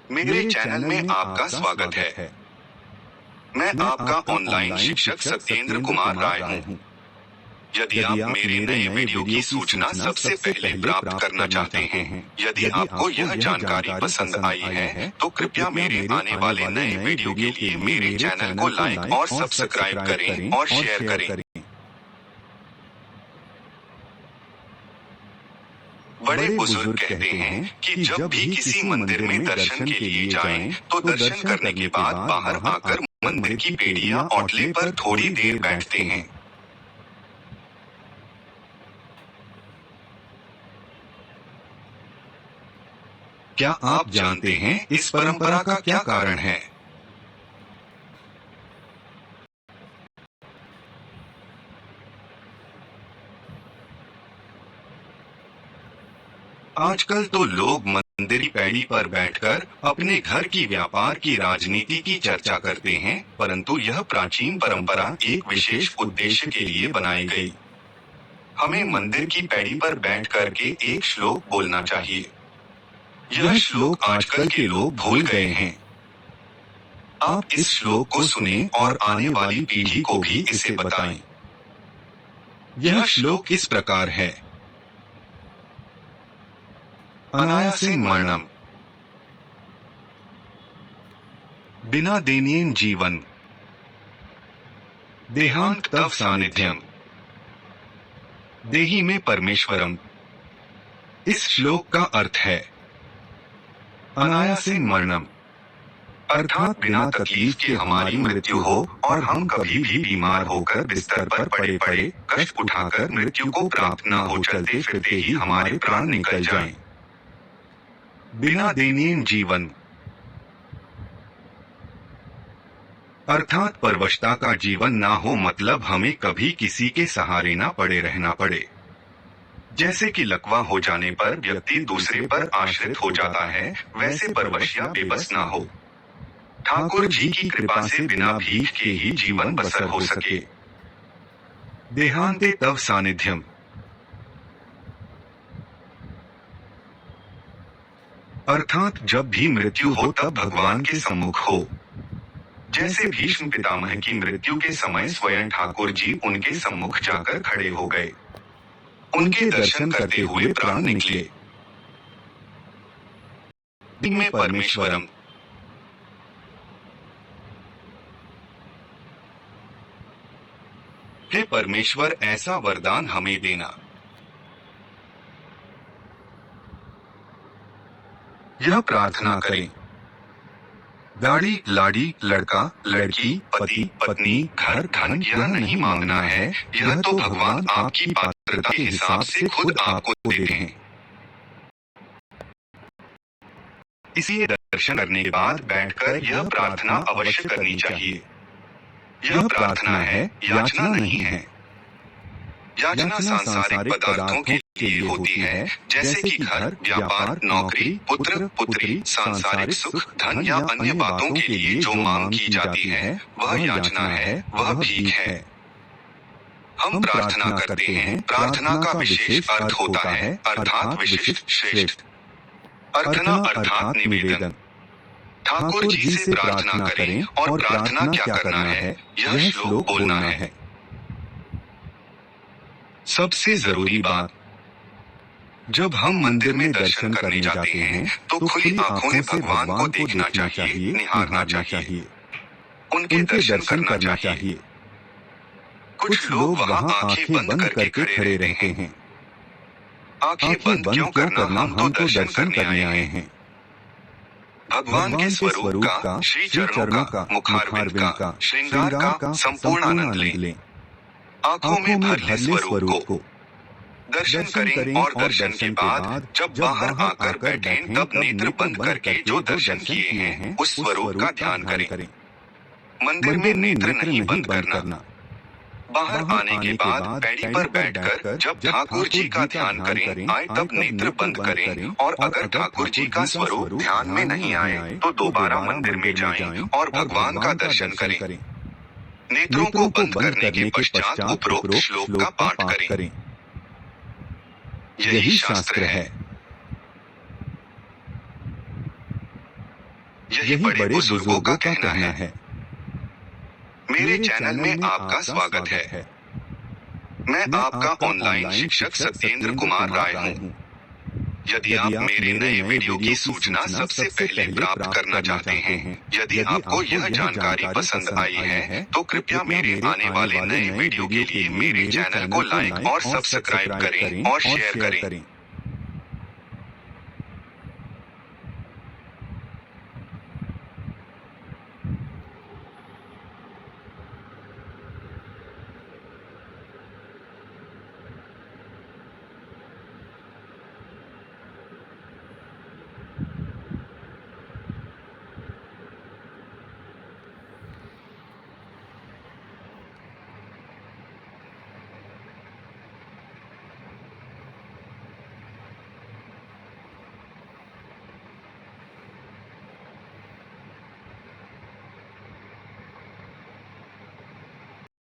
मेरे चैनल में आपका स्वागत है। मैं आपका ऑनलाइन शिक्षक सत्येंद्र कुमार राय हूँ। यदि आप मेरे नए वीडियो की सूचना सबसे पहले प्राप्त करना चाहते हैं, यदि आपको यह जानकारी पसंद आई है, तो कृपया मेरे आने वाले नए वीडियो के लिए मेरे चैनल को लाइक और सब्सक्राइब करें और शेयर करें। बड़े बुजुर्ग कहते हैं कि जब भी किसी मंदिर में दर्शन के लिए जाएं, तो दर्शन करने के बाद बाहर आकर मंदिर की पेड़ी या ओटले पर थोड़ी देर बैठते हैं। क्या आप जानते हैं इस परंपरा का क्या कारण है? आजकल तो लोग मंदिर की पैड़ी पर बैठकर अपने घर की व्यापार की राजनीति की चर्चा करते हैं, परंतु यह प्राचीन परंपरा एक विशेष उद्देश्य के लिए बनाई गई। हमें मंदिर की पैड़ी पर बैठ करके एक श्लोक बोलना चाहिए। यह श्लोक आजकल के लोग भूल गए हैं। आप इस श्लोक को सुने और आने वाली पीढ़ी को भी इसे बताएं। यह श्लोक इस प्रकार है। अनायासेन मरणम, बिना देनेन जीवन, देहांत तव सानिध्यम, देहि में परमेश्वरम। इस श्लोक का अर्थ है अनायासेन मरणम, अर्थात बिना तकलीफ के हमारी मृत्यु हो और हम कभी भी बीमार होकर बिस्तर पर पड़े पड़े कष्ट उठाकर मृत्यु को प्राप्त न हो, चलते फिरते ही हमारे प्राण निकल जाएं। बिना देनेन जीवन, अर्थात परवशता का जीवन ना हो, मतलब हमें कभी किसी के सहारे ना पड़े रहना पड़े। जैसे कि लकवा हो जाने पर व्यक्ति दूसरे पर आश्रित हो जाता है, वैसे परवश या बेबस ना हो। ठाकुर जी की कृपा से बिना भीख के ही जीवन बसर हो सके। देहांते तव सानिध्यम, अर्थात जब भी मृत्यु हो तब भगवान के सम्मुख हो। जैसे भीष्म पितामह की मृत्यु के समय स्वयं ठाकुर जी उनके सम्मुख जाकर खड़े हो गए। उनके दर्शन करते हुए प्राण निकले। में परमेश्वरम, हे परमेश्वर, ऐसा वरदान हमें देना। यह प्रार्थना करें। दाढ़ी, लाड़ी, लड़का, लड़की, पति, पत्नी, घर, धन यह नहीं मांगना है, यह तो भगवान आपकी पात्रता के हिसाब से खुद आपको देते हैं। इसलिए दर्शन करने के बाद बैठकर यह प्रार्थना अवश्य करनी चाहिए। यह प्रार्थना है, याचना नहीं है। याचना सांसारिक पदार्थों के लिए होती है, जैसे कि घर, व्यापार, नौकरी, पुत्र, पुत्री, सांसारिक सुख, धन या अन्य बातों के लिए जो मांग की जाती है, वह याचना है, वह भीख है। हम प्रार्थना करते हैं। प्रार्थना का विशेष अर्थ होता है, अर्थात विशिष्ट, श्रेष्ठ। अर्थना अर्थात निवेदन। ठाकुर जी से प्रार्थना करें और प्रार्थना क्या करना है, यह श्लोक बोलना है। सबसे जरूरी बात, जब हम मंदिर में दर्शन करने जाते हैं तो खुली आंखों से भगवान को देखना चाहिए, निहारना चाहिए, उनके दर्शन करना चाहिए। कुछ लोग वहां आंखें बंद करके खड़े रहते हैं। आंखें बंद क्यों करना, हम तो दर्शन करने आए हैं। भगवान के स्वरूप का, श्री चरणों का, मुखारविंद का, श्रृंगार का संपूर्ण आनंद लें। आंखों में भर लें स्वरूप को। दर्शन करें और दर्शन के बाद जब बाहर आकर बैठें तब नेत्र बंद करके जो दर्शन किए हैं उस स्वरूप का ध्यान करें। मंदिर में नेत्र नहीं बंद करना। बाहर आने के बाद पैड़ी पर बैठकर जब ठाकुर जी का ध्यान करें आए तब नेत्र बंद करें, और अगर ठाकुर जी का स्वरूप ध्यान में नहीं आए तो दोबारा मंदिर में जाएं और भगवान का दर्शन करें। नेत्रों को बंद करने के पश्चात उपरोक्त श्लोक का पाठ करें। यही शास्त्र है। यही बड़े बुजुर्गों का कहना है। मेरे चैनल में आपका स्वागत है। मैं आपका ऑनलाइन शिक्षक सत्येंद्र कुमार राय हूँ। यदि आप मेरे नए वीडियो की सूचना सबसे पहले प्राप्त करना चाहते हैं, यदि आपको यह जानकारी पसंद आई है, तो कृपया मेरे आने वाले नए वीडियो के लिए मेरे चैनल को लाइक और सब्सक्राइब करें और शेयर करें।